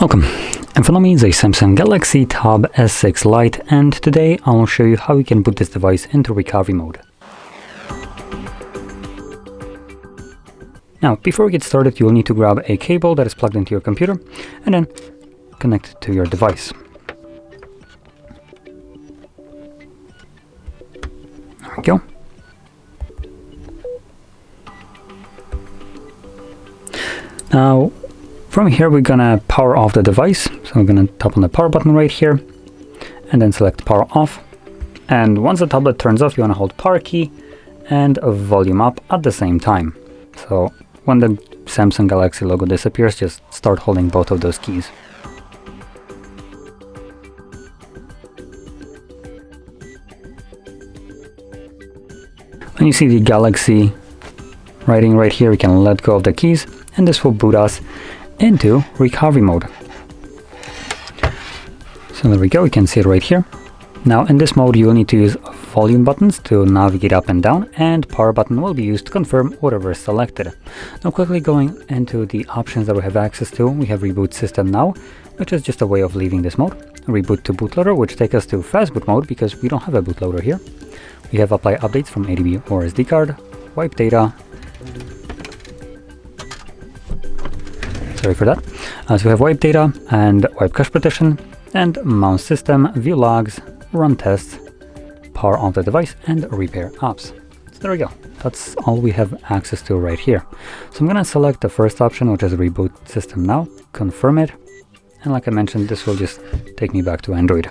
Welcome, in front of me is a Samsung Galaxy Tab S6 Lite, and today I will show you how you can boot this device into recovery mode. Now, before we get started, you will need to grab a cable that is plugged into your computer and then connect it to your device. There we go. Now, from here we're gonna power off the device. So we're gonna tap on the power button right here and then select power off. And once the tablet turns off, you wanna hold power key and volume up at the same time. So when the Samsung Galaxy logo disappears, just start holding both of those keys. When you see the Galaxy writing right here, we can let go of the keys and this will boot us into recovery mode. So there we go, you can see it right here. Now in this mode you will need to use volume buttons to navigate up and down, and power button will be used to confirm whatever is selected. Now quickly going into the options that we have access to, we have reboot system now, which is just a way of leaving this mode. Reboot to bootloader, which takes us to fast boot mode because we don't have a bootloader here. We have apply updates from ADB or SD card, wipe data. Sorry for that. So we have wipe data and wipe cache protection and mount system, view logs, run tests, power off the device and repair apps. So there we go. That's all we have access to right here. So I'm gonna select the first option, which is reboot system now, confirm it. And like I mentioned, this will just take me back to Android.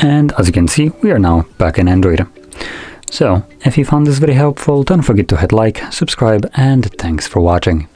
And as you can see, we are now back in Android. So, if you found this very helpful, don't forget to hit like, subscribe, and thanks for watching.